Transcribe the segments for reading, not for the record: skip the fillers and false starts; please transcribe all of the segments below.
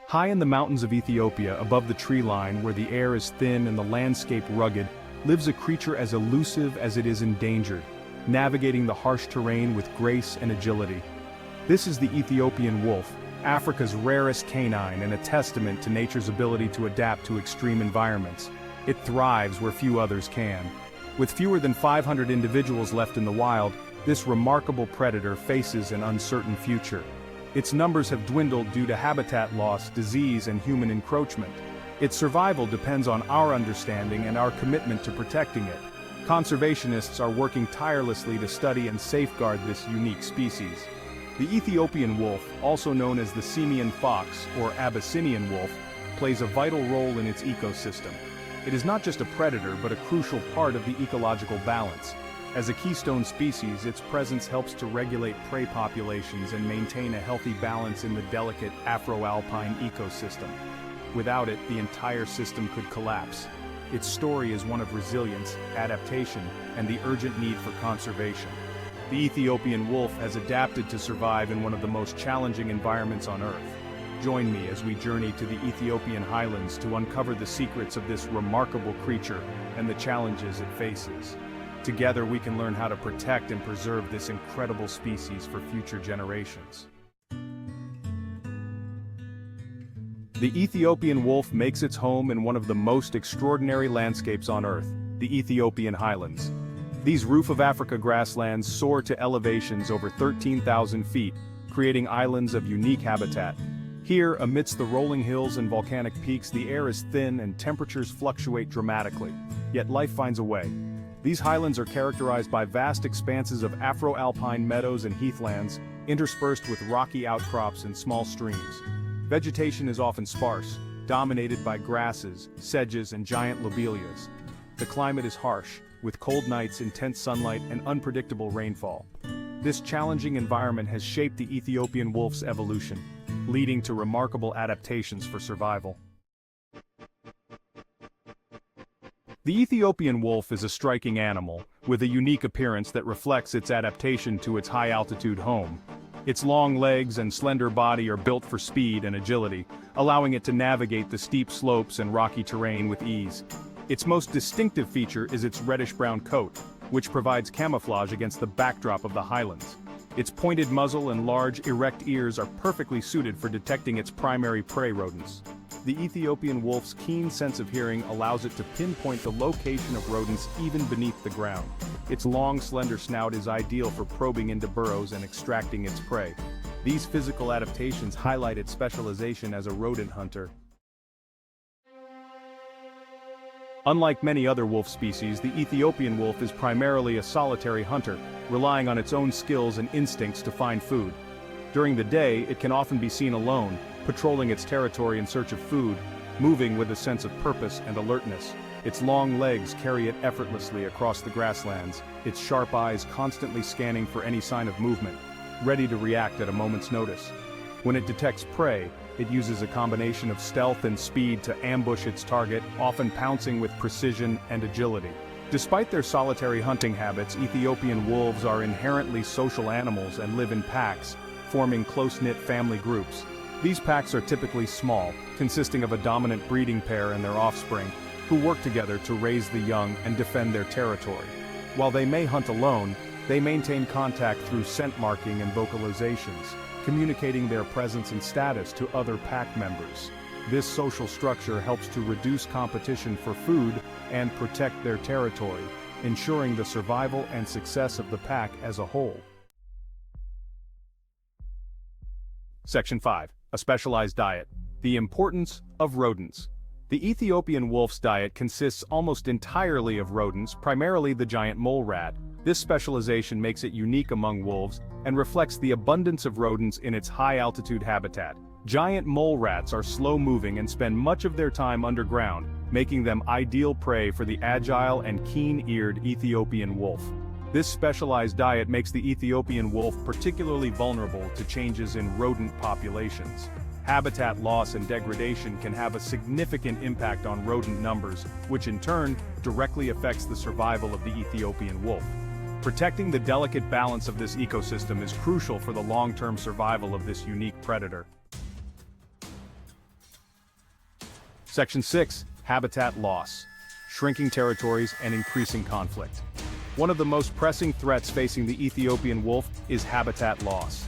High in the mountains of Ethiopia, above the tree line where the air is thin and the landscape rugged, lives a creature as elusive as it is endangered, navigating the harsh terrain with grace and agility. This is the Ethiopian wolf, Africa's rarest canine and a testament to nature's ability to adapt to extreme environments. It thrives where few others can. With fewer than 500 individuals left in the wild, this remarkable predator faces an uncertain future. Its numbers have dwindled due to habitat loss, disease, and human encroachment. Its survival depends on our understanding and our commitment to protecting it. Conservationists are working tirelessly to study and safeguard this unique species. The Ethiopian wolf, also known as the Simian fox or Abyssinian wolf, plays a vital role in its ecosystem. It is not just a predator but a crucial part of the ecological balance. As a keystone species, its presence helps to regulate prey populations and maintain a healthy balance in the delicate Afro-alpine ecosystem. Without it, the entire system could collapse. Its story is one of resilience, adaptation, and the urgent need for conservation. The Ethiopian wolf has adapted to survive in one of the most challenging environments on Earth. Join me as we journey to the Ethiopian highlands to uncover the secrets of this remarkable creature and the challenges it faces. Together we can learn how to protect and preserve this incredible species for future generations. The Ethiopian wolf makes its home in one of the most extraordinary landscapes on Earth, the Ethiopian highlands. These roof of Africa grasslands soar to elevations over 13,000 feet, creating islands of unique habitat. Here, amidst the rolling hills and volcanic peaks, the air is thin and temperatures fluctuate dramatically, yet life finds a way. These highlands are characterized by vast expanses of Afro-alpine meadows and heathlands, interspersed with rocky outcrops and small streams. Vegetation is often sparse, dominated by grasses, sedges, and giant lobelias. The climate is harsh, with cold nights, intense sunlight, and unpredictable rainfall. This challenging environment has shaped the Ethiopian wolf's evolution, leading to remarkable adaptations for survival. The Ethiopian wolf is a striking animal, with a unique appearance that reflects its adaptation to its high-altitude home. Its long legs and slender body are built for speed and agility, allowing it to navigate the steep slopes and rocky terrain with ease. Its most distinctive feature is its reddish-brown coat, which provides camouflage against the backdrop of the highlands. Its pointed muzzle and large, erect ears are perfectly suited for detecting its primary prey rodents. The Ethiopian wolf's keen sense of hearing allows it to pinpoint the location of rodents even beneath the ground. Its long, slender snout is ideal for probing into burrows and extracting its prey. These physical adaptations highlight its specialization as a rodent hunter. Unlike many other wolf species, the Ethiopian wolf is primarily a solitary hunter, relying on its own skills and instincts to find food. During the day, it can often be seen alone, patrolling its territory in search of food, moving with a sense of purpose and alertness. Its long legs carry it effortlessly across the grasslands, its sharp eyes constantly scanning for any sign of movement, ready to react at a moment's notice. When it detects prey, it uses a combination of stealth and speed to ambush its target, often pouncing with precision and agility. Despite their solitary hunting habits, Ethiopian wolves are inherently social animals and live in packs, forming close-knit family groups. These packs are typically small, consisting of a dominant breeding pair and their offspring, who work together to raise the young and defend their territory. While they may hunt alone, they maintain contact through scent marking and vocalizations, communicating their presence and status to other pack members. This social structure helps to reduce competition for food and protect their territory, ensuring the survival and success of the pack as a whole. Section 5. A specialized diet. The importance of rodents. The Ethiopian wolf's diet consists almost entirely of rodents, primarily the giant mole rat. This specialization makes it unique among wolves and reflects the abundance of rodents in its high-altitude habitat. Giant mole rats are slow-moving and spend much of their time underground, making them ideal prey for the agile and keen-eared Ethiopian wolf. This specialized diet makes the Ethiopian wolf particularly vulnerable to changes in rodent populations. Habitat loss and degradation can have a significant impact on rodent numbers, which in turn directly affects the survival of the Ethiopian wolf. Protecting the delicate balance of this ecosystem is crucial for the long-term survival of this unique predator. Section 6. Habitat loss. Shrinking territories and increasing conflict. One of the most pressing threats facing the Ethiopian wolf is habitat loss.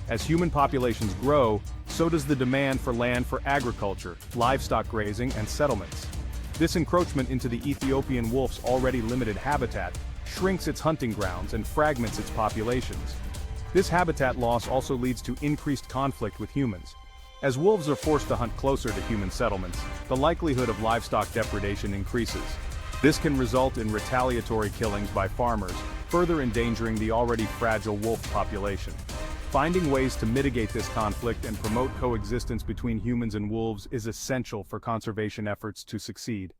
As human populations grow, so does the demand for land for agriculture, livestock grazing, and settlements. This encroachment into the Ethiopian wolf's already limited habitat shrinks its hunting grounds and fragments its populations. This habitat loss also leads to increased conflict with humans. As wolves are forced to hunt closer to human settlements, the likelihood of livestock depredation increases. This can result in retaliatory killings by farmers, further endangering the already fragile wolf population. Finding ways to mitigate this conflict and promote coexistence between humans and wolves is essential for conservation efforts to succeed.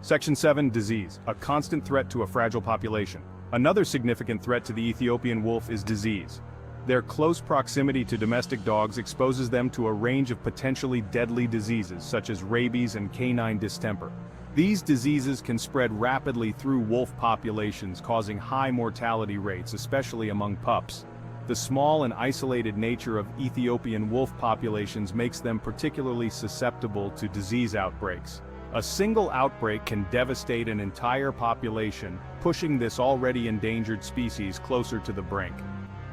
Section 7. Disease, a constant threat to a fragile population. Another significant threat to the Ethiopian wolf is disease. Their close proximity to domestic dogs exposes them to a range of potentially deadly diseases such as rabies and canine distemper. These diseases can spread rapidly through wolf populations, causing high mortality rates, especially among pups. The small and isolated nature of Ethiopian wolf populations makes them particularly susceptible to disease outbreaks. A single outbreak can devastate an entire population, pushing this already endangered species closer to the brink.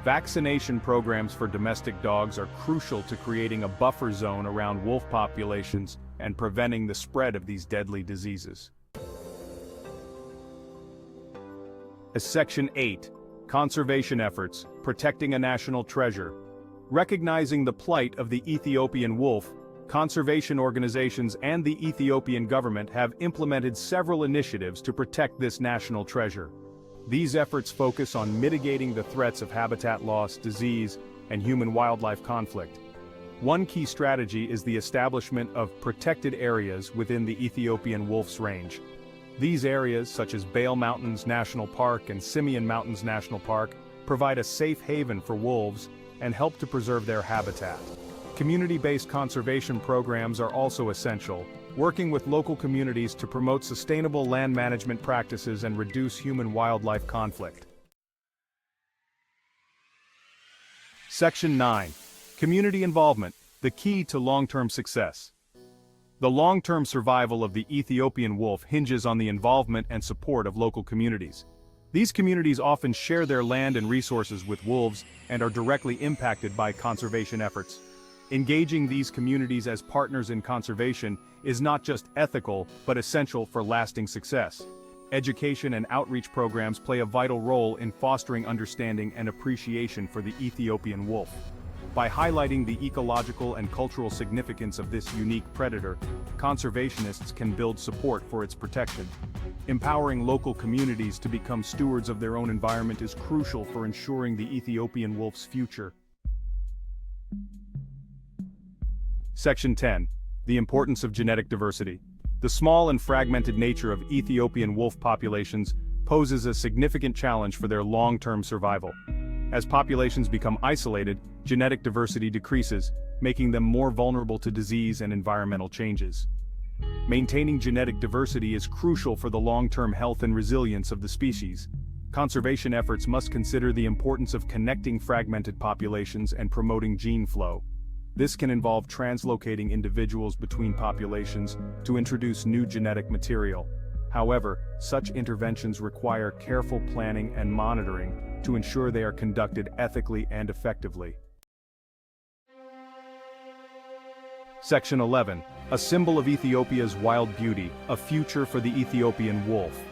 Vaccination programs for domestic dogs are crucial to creating a buffer zone around wolf populations and preventing the spread of these deadly diseases. Section 8. Conservation efforts, protecting a national treasure. Recognizing the plight of the Ethiopian wolf, conservation organizations and the Ethiopian government have implemented several initiatives to protect this national treasure. These efforts focus on mitigating the threats of habitat loss, disease, and human-wildlife conflict. One key strategy is the establishment of protected areas within the Ethiopian wolf's range. These areas, such as Bale Mountains National Park and Simeon Mountains National Park, provide a safe haven for wolves and help to preserve their habitat. Community-based conservation programs are also essential, working with local communities to promote sustainable land management practices and reduce human-wildlife conflict. Section 9. Community involvement, the key to long-term success. The long-term survival of the Ethiopian wolf hinges on the involvement and support of local communities. These communities often share their land and resources with wolves and are directly impacted by conservation efforts. Engaging these communities as partners in conservation is not just ethical, but essential for lasting success. Education and outreach programs play a vital role in fostering understanding and appreciation for the Ethiopian wolf. By highlighting the ecological and cultural significance of this unique predator, conservationists can build support for its protection. Empowering local communities to become stewards of their own environment is crucial for ensuring the Ethiopian wolf's future. Section 10. The importance of genetic diversity. The small and fragmented nature of Ethiopian wolf populations poses a significant challenge for their long-term survival. As populations become isolated, genetic diversity decreases, making them more vulnerable to disease and environmental changes. Maintaining genetic diversity is crucial for the long-term health and resilience of the species. Conservation efforts must consider the importance of connecting fragmented populations and promoting gene flow. This can involve translocating individuals between populations to introduce new genetic material. However, such interventions require careful planning and monitoring to ensure they are conducted ethically and effectively. Section 11. A symbol of Ethiopia's wild beauty, a future for the Ethiopian wolf.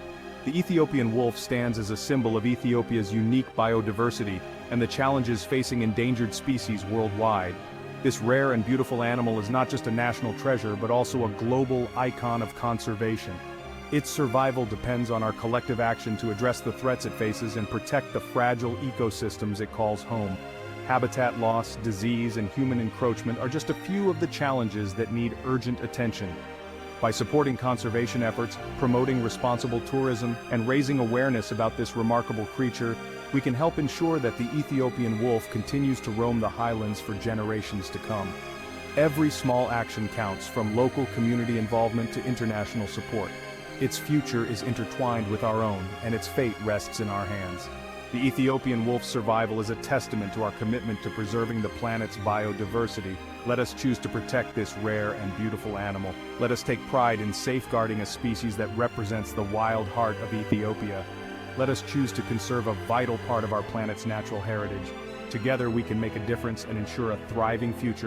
The Ethiopian wolf stands as a symbol of Ethiopia's unique biodiversity and the challenges facing endangered species worldwide. This rare and beautiful animal is not just a national treasure but also a global icon of conservation. Its survival depends on our collective action to address the threats it faces and protect the fragile ecosystems it calls home. Habitat loss, disease, and human encroachment are just a few of the challenges that need urgent attention. By supporting conservation efforts, promoting responsible tourism, and raising awareness about this remarkable creature, we can help ensure that the Ethiopian wolf continues to roam the highlands for generations to come. Every small action counts, from local community involvement to international support. Its future is intertwined with our own, and its fate rests in our hands. The Ethiopian wolf's survival is a testament to our commitment to preserving the planet's biodiversity. Let us choose to protect this rare and beautiful animal. Let us take pride in safeguarding a species that represents the wild heart of Ethiopia. Let us choose to conserve a vital part of our planet's natural heritage. Together we can make a difference and ensure a thriving future.